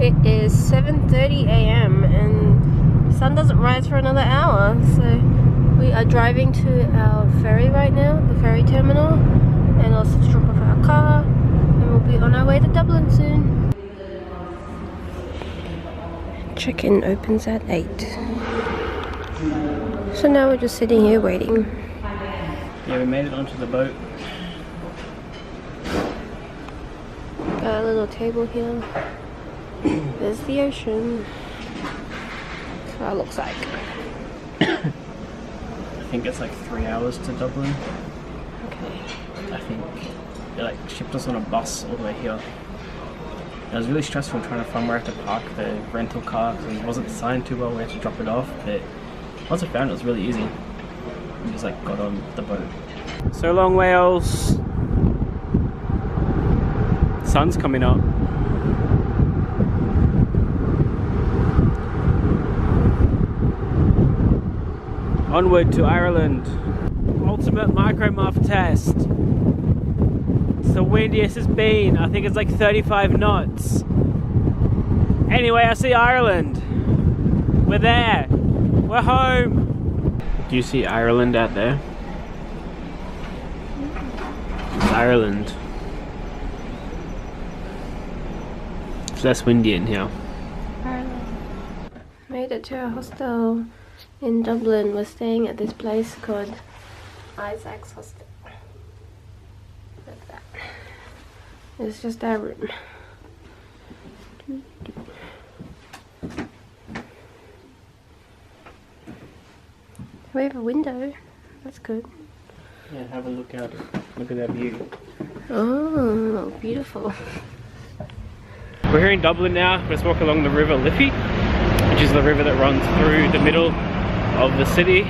It is 7:30 a.m. and the sun doesn't rise for another hour, so we are driving to our ferry right now, the ferry terminal, and also to drop off our car, and we'll be on our way to Dublin soon. Check-in opens at 8. So now we're just sitting here waiting. Yeah, we made it onto the boat. Got a little table here. There's the ocean. That's what it looks like. I think it's like 3 hours to Dublin. Okay. I think they like shipped us on a bus all the way here. It was really stressful trying to find where to park the rental car because it wasn't designed too well. We had to drop it off, but once I found it, it was really easy. We just like got on the boat. So long, Wales. Sun's coming up. Onward to Ireland. Ultimate micro muff test. It's the windiest it's been. I think it's like 35 knots. Anyway, I see Ireland. We're there. We're home. Do you see Ireland out there? It's Ireland. It's less windy in here. Ireland. Made it to our hostel in Dublin. We're staying at this place called Isaac's Hostel. Like that. It's just our room. We have a window. That's good. Yeah, have a look out. Look at that view. Oh, beautiful. We're here in Dublin now. Let's walk along the River Liffey, which is the river that runs through the middle of the city. We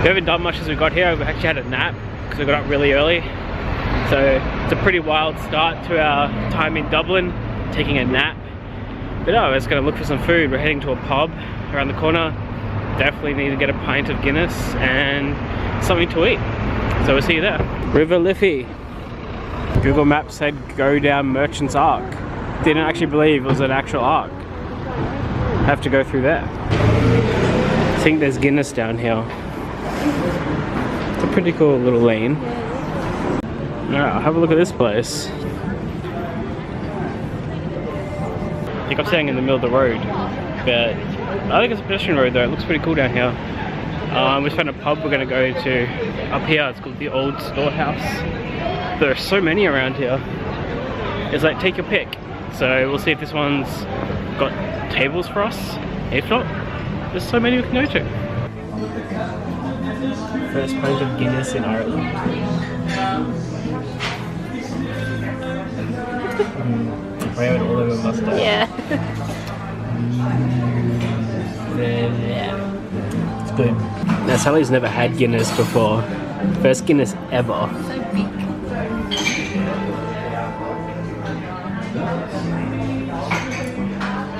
haven't done much as we got here. We actually had a nap because we got up really early. So it's a pretty wild start to our time in Dublin, taking a nap. But no, we're just going to look for some food. We're heading to a pub around the corner. Definitely need to get a pint of Guinness and something to eat. So we'll see you there. River Liffey. Google Maps said go down Merchant's Ark. Didn't actually believe it was an actual ark. Have to go through there. I think there's Guinness down here. It's a pretty cool little lane. Alright, I'll have a look at this place. I think I'm staying in the middle of the road, but I think it's a pedestrian road though. It looks pretty cool down here. We found a pub we're going to go to up here. It's called the Old Storehouse. There are so many around here. It's like take your pick. So we'll see if this one's got tables for us. If not, there's so many we can go to. First pint of Guinness in Ireland. I have it all over my mustache. Yeah. Yeah. It's good. Now Sally's never had Guinness before. First Guinness ever. So big.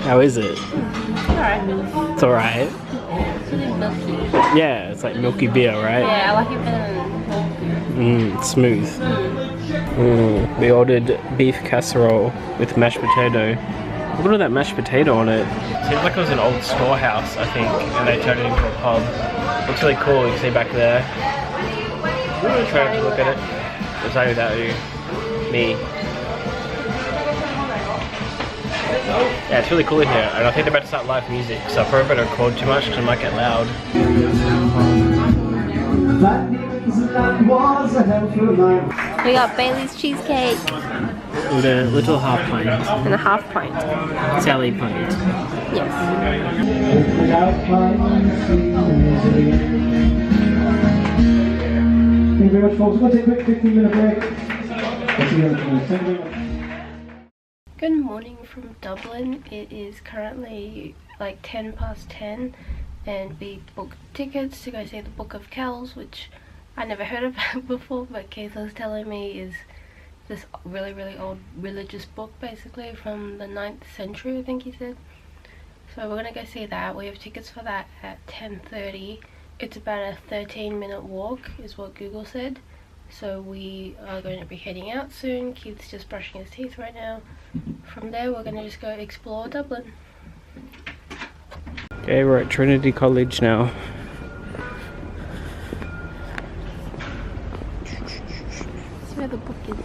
How is it? Alright. It's alright. It's really milky. Yeah, it's like milky beer, right? Yeah, I like it better than It's smooth. We ordered beef casserole with mashed potato. Look at all that mashed potato on it. Seems like it was an old storehouse, I think, and they turned it into a pub. Looks really cool, you can see back there. Try to look at it. There's only without you. Me. Yeah, it's really cool in here, and I think they're about to start live music, so I probably better record too much because it might get loud. We got Bailey's cheesecake. With a little half pint. And a half pint. Sally pint. Yes. Thank you very much, folks. We'll take a quick 15-minute break. We'll see you in a few minutes. Thank you very much. Good morning from Dublin. It is currently like 10:10 and we booked tickets to go see the Book of Kells, which I never heard of before, but Keith was telling me is this really old religious book basically from the 9th century, I think he said. So we're gonna go see that. We have tickets for that at 10:30. It's about a 13-minute walk is what Google said. So we are going to be heading out soon. Keith's just brushing his teeth right now. From there we're going to just go explore Dublin. Okay, we're at Trinity College now. That's where the book is.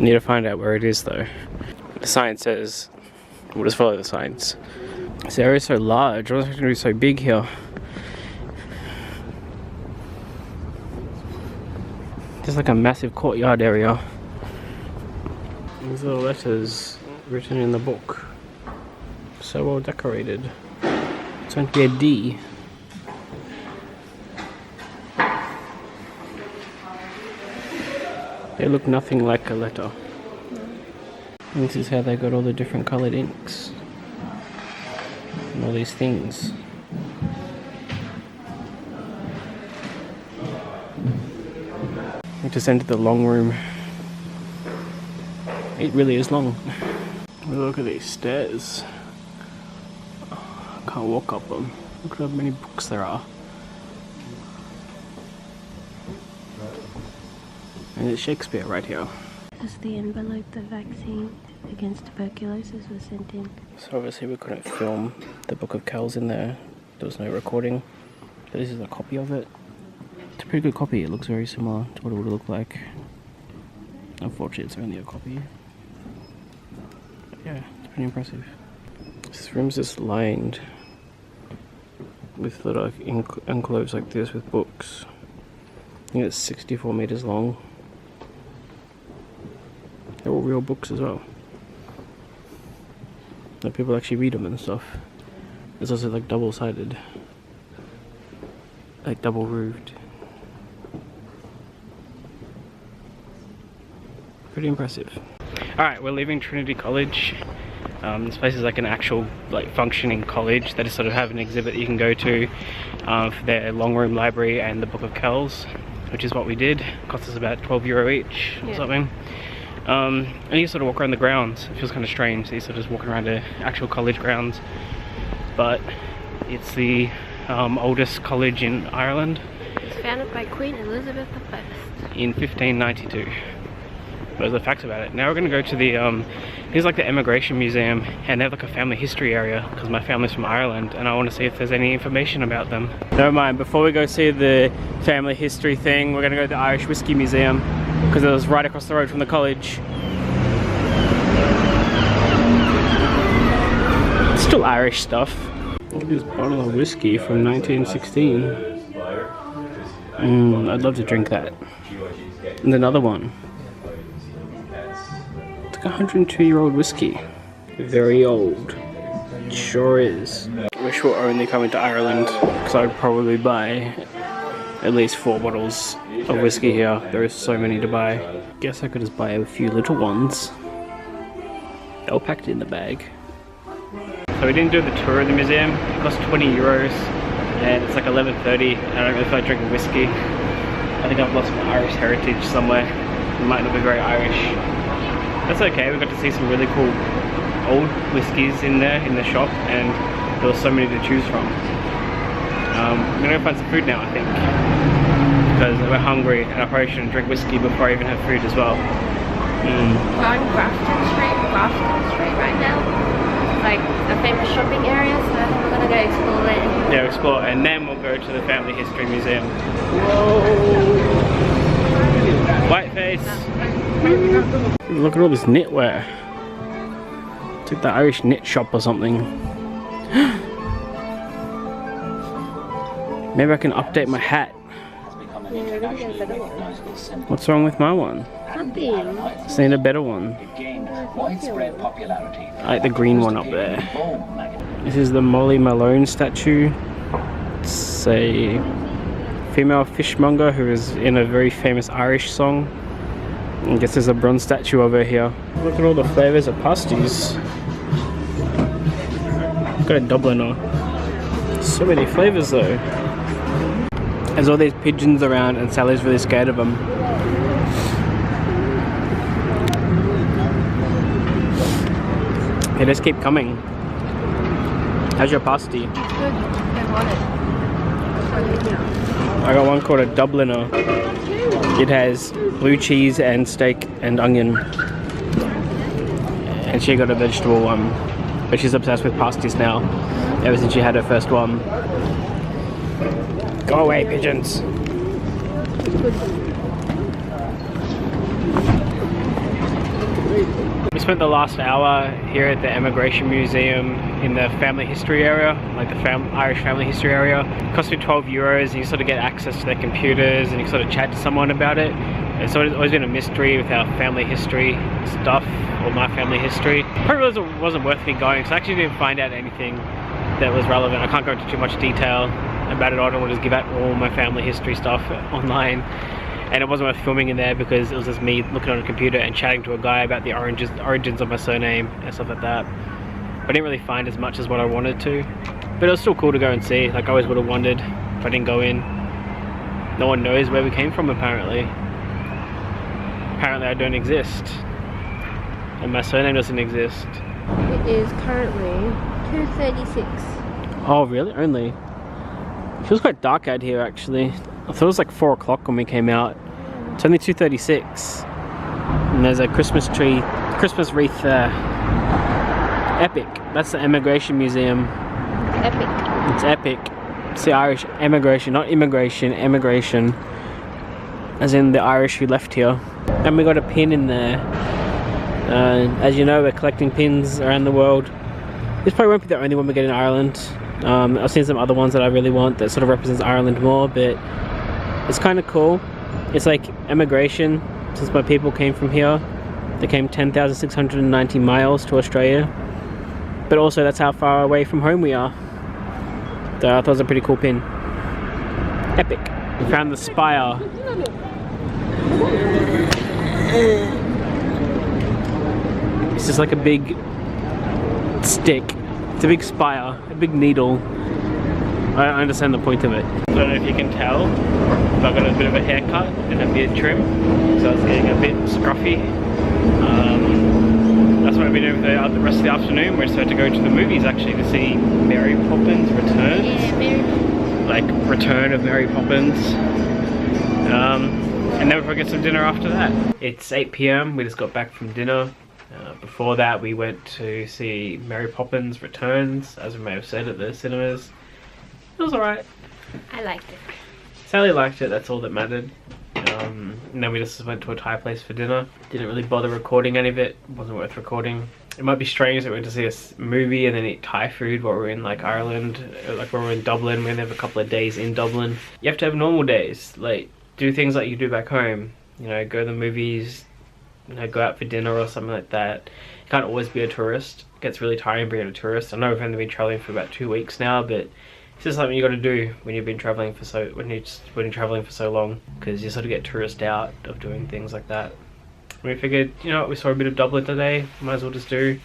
Need to find out where it is though. The sign says, we'll just follow the signs. This area is so large, I wasn't expecting it to be so big here. Just like a massive courtyard area. These are the letters written in the book. So well decorated. It's meant to be a D. They look nothing like a letter. And this is how they got all the different coloured inks. And all these things. We just entered the long room. It really is long. Look at these stairs. I can't walk up them. Look at how many books there are. And it's Shakespeare right here. This is the envelope the vaccine against tuberculosis was sent in. So obviously we couldn't film the Book of Kells in there. There was no recording. But this is a copy of it. It's a pretty good copy. It looks very similar to what it would look like. Unfortunately, it's only a copy. But yeah, it's pretty impressive. This room's just lined with little enclosures like this with books. I think it's 64 meters long. They're all real books as well. Like people actually read them and stuff. It's also like double-sided. Like double-roofed. Pretty impressive. Alright, we're leaving Trinity College. This place is like an actual like functioning college. They just sort of have an exhibit you can go to for their long room library and the Book of Kells, which is what we did. It cost us about €12 each or something. And you sort of walk around the grounds. It feels kind of strange that you're sort of just walking around the actual college grounds. But it's the oldest college in Ireland. It was founded by Queen Elizabeth I. In 1592. Those are the facts about it. Now we're going to go to the, here's like the Emigration Museum, and they have like a family history area, because my family's from Ireland, and I want to see if there's any information about them. Never mind, before we go see the family history thing, we're going to go to the Irish Whiskey Museum, because it was right across the road from the college. It's still Irish stuff. Look at this bottle of whiskey from 1916. I'd love to drink that. And another one. 102-year-old whiskey. Very old. It sure is. Wish we're only coming to Ireland, because I'd probably buy at least 4 bottles of whiskey here. There are so many to buy. Guess I could just buy a few little ones. They're all packed in the bag. So we didn't do the tour of the museum. It cost €20 and it's like 11:30. I don't really feel like drinking whiskey. I think I've lost my Irish heritage somewhere. It might not be very Irish. That's okay, we got to see some really cool old whiskies in there in the shop, and there was so many to choose from. I'm gonna go find some food now, I think, because we're hungry and I probably shouldn't drink whiskey before I even have food as well. We're on Grafton Street right now. It's like a famous shopping area, so I think we're gonna go explore there. Yeah, explore, and then we'll go to the Family History Museum. Whoa! Whiteface! Look at all this knitwear. It's like the Irish knit shop or something. Maybe I can update my hat. What's wrong with my one? Nothing. Just need a better one. I like the green one up there. This is the Molly Malone statue. It's a female fishmonger who is in a very famous Irish song. I guess there's a bronze statue over here. Look at all the flavours of pasties. Got a Dubliner. So many flavours though. There's all these pigeons around and Sally's really scared of them. Okay, let's keep coming. How's your pasty? It's good. I want it. I got one called a Dubliner. It has blue cheese and steak and onion. And she got a vegetable one. But she's obsessed with pasties now, ever since she had her first one. Go away, pigeons. We spent the last hour here at the Emigration Museum in the family history area, like the Irish family history area. It cost me €12 and you sort of get access to their computers and you sort of chat to someone about it. And so it's always been a mystery with our family history stuff, or my family history. Probably wasn't worth me going, because I actually didn't find out anything that was relevant. I can't go into too much detail about it. I don't want to just give out all my family history stuff online. And it wasn't worth filming in there because it was just me looking on a computer and chatting to a guy about the origins of my surname and stuff like that. But I didn't really find as much as what I wanted to. But it was still cool to go and see. Like I always would have wondered if I didn't go in. No one knows where we came from apparently. Apparently I don't exist. And my surname doesn't exist. It is currently 2:36. Oh really? Only? It feels quite dark out here actually. I thought it was like 4 o'clock when we came out. It's only 2:36. And there's a Christmas tree, Christmas wreath, Epic. That's the Emigration Museum. Epic. It's Epic. It's the Irish emigration, not immigration, emigration. As in the Irish who left here. And we got a pin in there. As you know, we're collecting pins around the world. This probably won't be the only one we get in Ireland. I've seen some other ones that I really want that sort of represents Ireland more, but it's kind of cool. It's like emigration, since my people came from here. They came 10,690 miles to Australia. But also that's how far away from home we are. So I thought it was a pretty cool pin. Epic. We found the spire. It's just like a big stick. It's a big spire, a big needle. I understand the point of it. I don't know if you can tell, but I got a bit of a haircut and a beard trim, so I was getting a bit scruffy. That's what I've been doing for the rest of the afternoon. We're supposed to go to the movies actually to see Mary Poppins Returns. Yeah, Mary Poppins. Like Return of Mary Poppins. And then we'll get some dinner after that. It's 8 PM, we just got back from dinner. Before that we went to see Mary Poppins Returns, as we may have said, at the cinemas. It was alright. I liked it. Sally liked it, that's all that mattered. And then we just went to a Thai place for dinner. Didn't really bother recording any of it. It wasn't worth recording. It might be strange that we went to see a movie and then eat Thai food while we're in like Ireland. Like when we're in Dublin, we're gonna have a couple of days in Dublin. You have to have normal days. Like do things like you do back home. You know, go to the movies, you know, go out for dinner or something like that. You can't always be a tourist. It gets really tiring being a tourist. I know we've only been traveling for about 2 weeks now, but it's just something you got to do when you've been traveling for when you're traveling for so long, because you sort of get tourist out of doing things like that. We figured, you know what, we saw a bit of Dublin today, might as well just do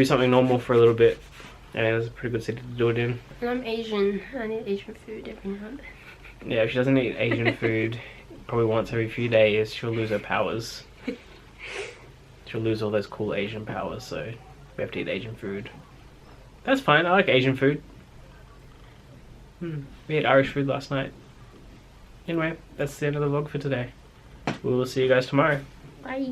something normal for a little bit, and it's a pretty good city to do it in. And I'm Asian. I need Asian food every now and then. Yeah, if she doesn't eat Asian food probably once every few days, she'll lose her powers. She'll lose all those cool Asian powers, so we have to eat Asian food. That's fine, I like Asian food. We ate Irish food last night. Anyway, that's the end of the vlog for today. We will see you guys tomorrow. Bye.